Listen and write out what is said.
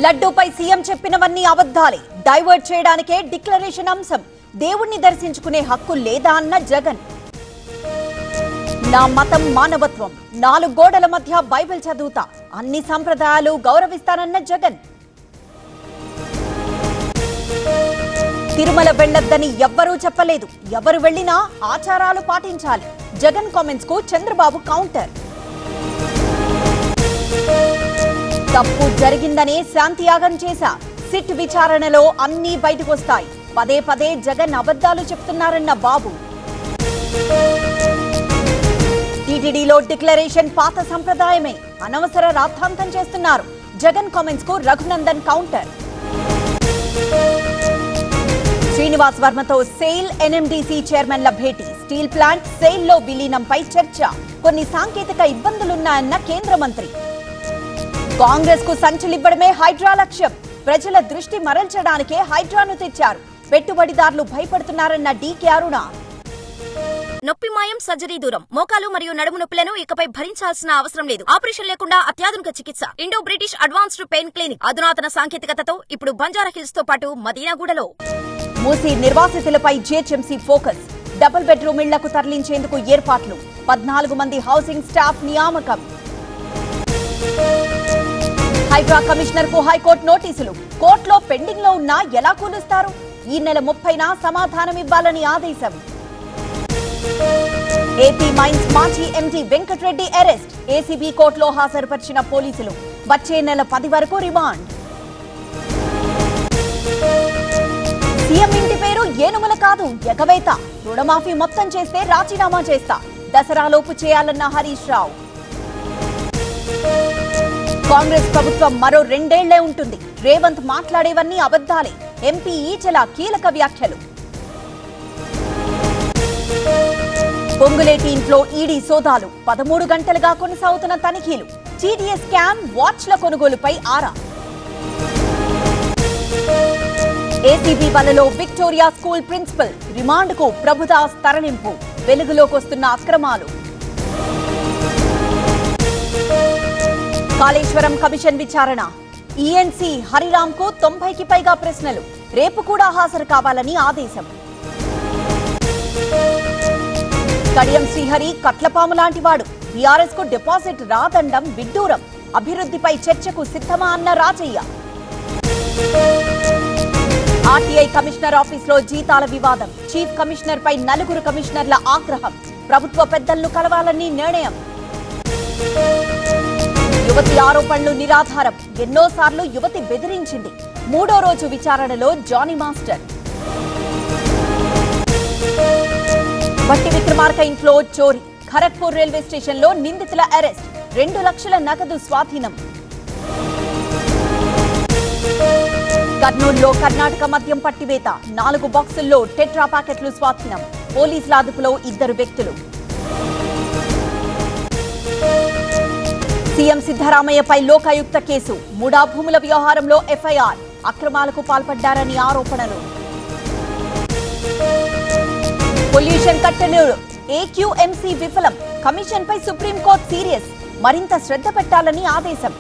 లడ్డూపై CM చెప్పినవన్నీ అబద్ధాలే. Divert చేయడానికే డిక్లరేషన్ అంశం. దేవుణ్ణి దర్శించుకునే హక్కు లేదా అన్న జగన్. నా మతం మానవత్వం. 4 గోడల మధ్య బైబిల్ చదువుతా. అన్ని సంప్రదాయాలు గౌరవిస్తానన్న జగన్. తిరుమల వెళ్లొద్దని ఎవ్వరూ చెప్పలేదు. ఎవరు వెళ్లినా ఆచారాలు పాటించాలి. జగన్ కామెంట్స్ కు చంద్రబాబు కౌంటర్. తప్పు జరిగిందనే శాంతియాగం చేశా. సిట్ విచారణలో అన్నీ బయటకొస్తాయి. పదే పదే జగన్ అబద్ధాలు చెప్తున్నారన్న బాబు. టీటీడీలో డిక్లరేషన్ పాత సంప్రదాయమే. అనవసర రాద్ధాంతం చేస్తున్నారు. జగన్ కామెంట్స్ కు రఘునందన్ కౌంటర్. శ్రీనివాస్ వర్మతో సెయిల్ ఎన్ఎండీసీ చైర్మన్ల భేటీ. స్టీల్ ప్లాంట్ సెయిల్లో విలీనంపై చర్చ. కొన్ని సాంకేతిక ఇబ్బందులున్నాయన్న కేంద్ర మంత్రి. కాంగ్రెస్ కు సంచలివ్వడమే హైడ్రా లక్ష్యం. ప్రజల దృష్టి మరల్చడానికే హైడ్రాను తెచ్చారు. పెట్టుబడిదారులు భయపడుతున్నారన్న డీకే అరుణ. నొప్పి మాయం, సర్జరీ దూరం. మోకాలు మరియు నడుము నొప్పులను ఇకపై భరించాల్సిన అవసరం లేదు. ఆపరేషన్ లేకుండా అత్యాధునిక చికిత్స. Indo British advanced pain clinic. అధునాతన సాంకేతికతతో ఇప్పుడు బంజారా హిల్స్ తో పాటు మదీనాగూడలో. మూసీ నిర్వాసితులపై జీహెచ్ఎంసీ ఫోకస్. డబుల్ బెడ్రూమ్ ఇళ్లకు తరలించేందుకు ఏర్పాట్లు. 14 మంది హౌసింగ్ స్టాఫ్ నియామకం. హైడ్రా కమిషనర్ కు హైకోర్టు నోటీసులు. కోర్టులో పెండింగ్ లో ఉన్నా ఎలా కూలుస్తారు? ఈ నెల 30న సమాధానమివ్వాలని ఆదేశం. ఏపీ మైన్స్ మాజీ ఎండీ వెంకటరెడ్డి అరెస్ట్. ఏసీబీ కోర్టులో హాజరుపరిచిన పోలీసులు. వచ్చే నెల 10 వరకు రిమాండ్. సీఎం ఇంటి పేరు ఏనుమల కాదు, ఎగవేత. రుణమాఫీ మొత్తం చేస్తే రాజీనామా చేస్తా. దసరాలోపు చేయాలన్న హరీష్ రావు. కాంగ్రెస్ ప్రభుత్వం మరో 2 ఏళ్లే ఉంటుంది. రేవంత్ మాట్లాడేవన్నీ అబద్ధాలే. ఎంపీ ఈటెల కీలక వ్యాఖ్యలు. పొంగులేటి ఇంట్లో ఈడీ సోదాలు. 13 గంటలుగా కొనసాగుతున్న తనిఖీలు. టీడీఎస్ స్కామ్, వాచ్ల కొనుగోలుపై ఆరా. ఏసీబీ వలలో విక్టోరియా స్కూల్ ప్రిన్సిపల్. రిమాండ్కు ప్రభుదాస్ తరలింపు. వెలుగులోకొస్తున్న అక్రమాలు. కాళేశ్వరం కమిషన్ విచారణ. ఈఎన్సీ హరిరామ్ కు 90కి పైగా ప్రశ్నలు. రేపు కూడా హాజరు కావాలని ఆదేశం. కడియం శ్రీహరి కట్లపాము లాంటివాడు. బీఆర్ఎస్ కు డిపాజిట్ రాదండం విడ్డూరం. అభివృద్ధిపై చర్చకు సిద్ధమా అన్న రాజయ్య. ఆర్టీఐ కమిషనర్ ఆఫీసులో జీతాల వివాదం. చీఫ్ కమిషనర్ పై 4 కమిషనర్ల ఆగ్రహం. ప్రభుత్వ పెద్దలను కలవాలని నిర్ణయం. యువతి ఆరోపణలు నిరాధారం. ఎన్నోసార్లు యువతి బెదిరించింది. 3వ రోజు విచారణలో జానీ మాస్టర్. వట్టి విక్రమార్క ఇంట్లో చోరీ. ఖరగ్పూర్ రైల్వే స్టేషన్లో నిందితుల అరెస్ట్. 2 లక్షల నగదు స్వాధీనం. కర్నూలులో కర్ణాటక మద్యం పట్టివేత. 4 బాక్సుల్లో టెట్రా ప్యాకెట్లు స్వాధీనం. పోలీసుల అదుపులో 2 వ్యక్తులు. సీఎం సిద్ధరామయ్యపై లోకాయుక్త కేసు. మూడా భూముల వ్యవహారంలో ఎఫ్ఐఆర్. అక్రమాలకు పాల్పడ్డారని ఆరోపణలు. పొల్యూషన్ కట్టెలు. ఏక్యూఎంసీ విఫలం. కమిషన్ పై సుప్రీంకోర్టు సీరియస్. మరింత శ్రద్ధ పెట్టాలని ఆదేశం.